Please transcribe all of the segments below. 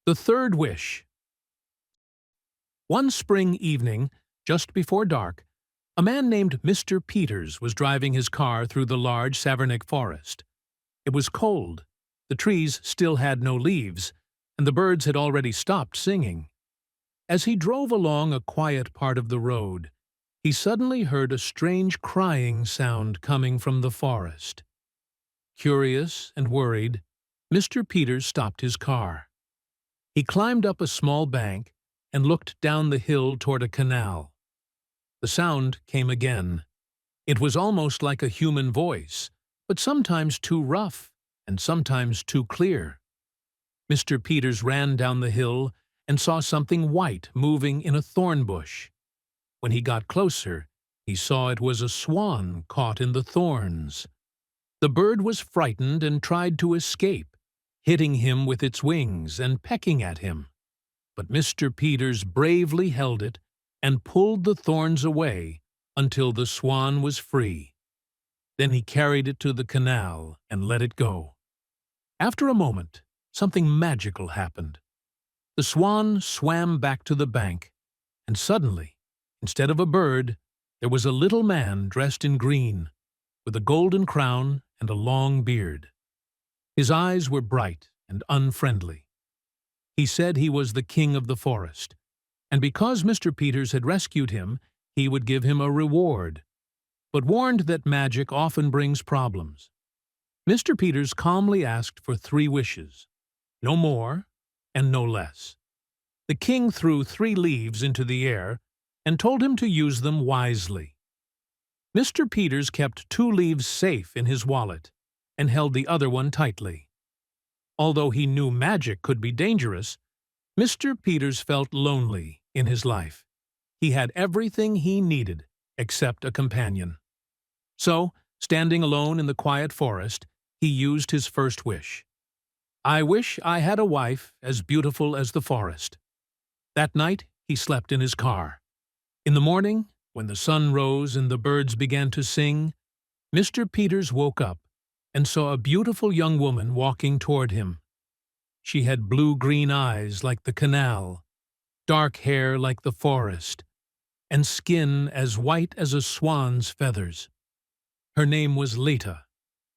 The Third Wish. One spring evening, just before dark, a man named Mr. Peters was driving his car through the large Savernake forest. It was cold, the trees still had no leaves, and the birds had already stopped singing. As he drove along a quiet part of the road, he suddenly heard a strange crying sound coming from the forest. Curious and worried, Mr. Peters stopped his car. He climbed up a small bank and looked down the hill toward a canal. The sound came again. It was almost like a human voice, but sometimes too rough and sometimes too clear. Mr. Peters ran down the hill and saw something white moving in a thorn bush. When he got closer, he saw it was a swan caught in the thorns. The bird was frightened and tried to escape, hitting him with its wings and pecking at him. But Mr. Peters bravely held it and pulled the thorns away until the swan was free. Then he carried it to the canal and let it go. After a moment, something magical happened. The swan swam back to the bank, and suddenly, instead of a bird, there was a little man dressed in green, with a golden crown and a long beard. His eyes were bright and unfriendly. He said he was the king of the forest, and because Mr. Peters had rescued him, he would give him a reward, but warned that magic often brings problems. Mr. Peters calmly asked for 3 wishes, no more and no less. The king threw 3 leaves into the air and told him to use them wisely. Mr. Peters kept 2 leaves safe in his wallet and held the other one tightly. Although he knew magic could be dangerous, Mr. Peters felt lonely in his life. He had everything he needed except a companion. So, standing alone in the quiet forest, he used his first wish. "I wish I had a wife as beautiful as the forest." That night, he slept in his car. In the morning, when the sun rose and the birds began to sing, Mr. Peters woke up and saw a beautiful young woman walking toward him. She had blue-green eyes like the canal, dark hair like the forest, and skin as white as a swan's feathers. Her name was Leta,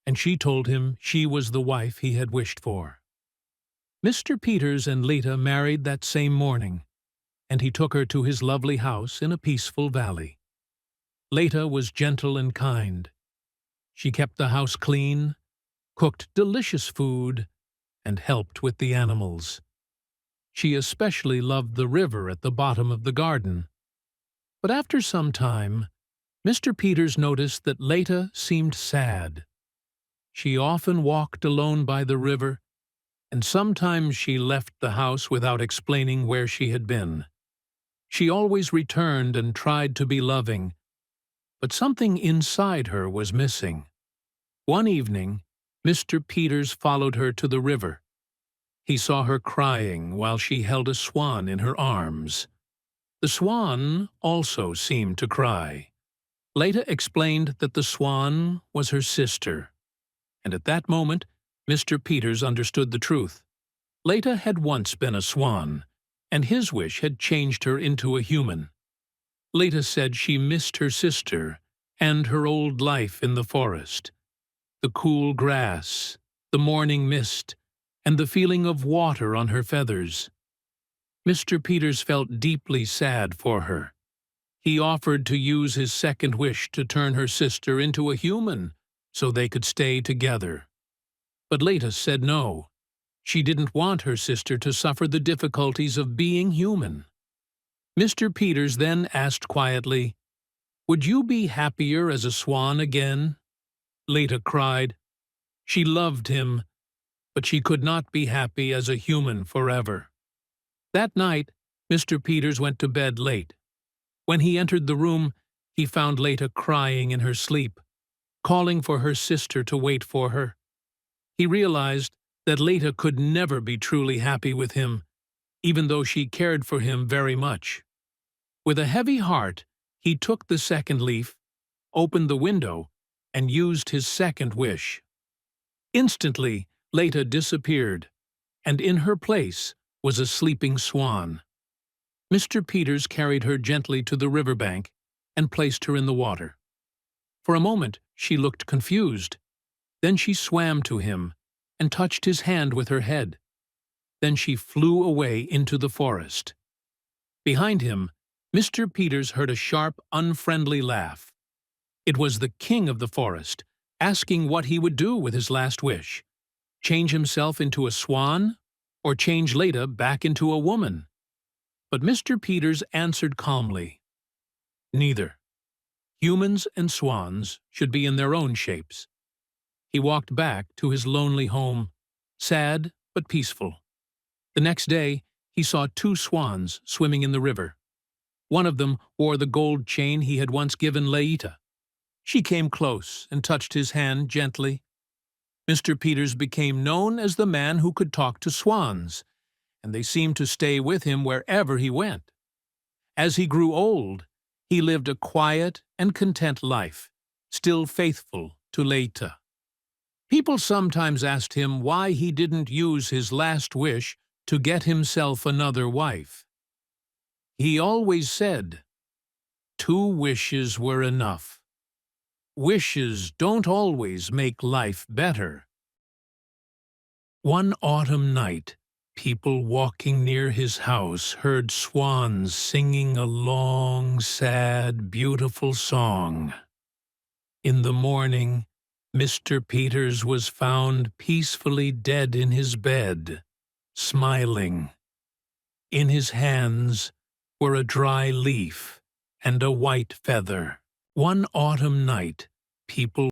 and she told him she was the wife he had wished for. Mr. Peters and Leta married that same morning, and he took her to his lovely house in a peaceful valley. Leta was gentle and kind. She kept the house clean, cooked delicious food, and helped with the animals. She especially loved the river at the bottom of the garden. But after some time, Mr. Peters noticed that Leta seemed sad. She often walked alone by the river, and sometimes she left the house without explaining where she had been. She always returned and tried to be loving, but something inside her was missing. One evening, Mr. Peters followed her to the river. He saw her crying while she held a swan in her arms. The swan also seemed to cry. Leta explained that the swan was her sister, and at that moment, Mr. Peters understood the truth. Leta had once been a swan, and his wish had changed her into a human. Leta said she missed her sister and her old life in the forest, the cool grass, the morning mist, and the feeling of water on her feathers. Mr. Peters felt deeply sad for her. He offered to use his second wish to turn her sister into a human so they could stay together. But Leta said no. She didn't want her sister to suffer the difficulties of being human. Mr. Peters then asked quietly, "Would you be happier as a swan again?" Leta cried. She loved him, but she could not be happy as a human forever. That night, Mr. Peters went to bed late. When he entered the room, he found Leta crying in her sleep, calling for her sister to wait for her. He realized that Leta could never be truly happy with him, even though she cared for him very much. With a heavy heart, he took the second leaf, opened the window, and used his second wish. Instantly, Leta disappeared, and in her place was a sleeping swan. Mr. Peters carried her gently to the riverbank and placed her in the water. For a moment she looked confused. Then she swam to him and touched his hand with her head. Then she flew away into the forest. Behind him, Mr. Peters heard a sharp, unfriendly laugh. It was the king of the forest, asking what he would do with his last wish: change himself into a swan, or change Leda back into a woman. But Mr. Peters answered calmly, neither. Humans and swans should be in their own shapes. He walked back to his lonely home, sad but peaceful. The next day, he saw 2 swans swimming in the river. One of them wore the gold chain he had once given Leda. She came close and touched his hand gently. Mr. Peters became known as the man who could talk to swans, and they seemed to stay with him wherever he went. As he grew old, he lived a quiet and content life, still faithful to Leda. People sometimes asked him why he didn't use his last wish to get himself another wife. He always said, 2 wishes were enough. Wishes don't always make life better. One autumn night, people walking near his house heard swans singing a long, sad, beautiful song. In the morning, Mr. Peters was found peacefully dead in his bed, smiling. In his hands were a dry leaf and a white feather. One autumn night, people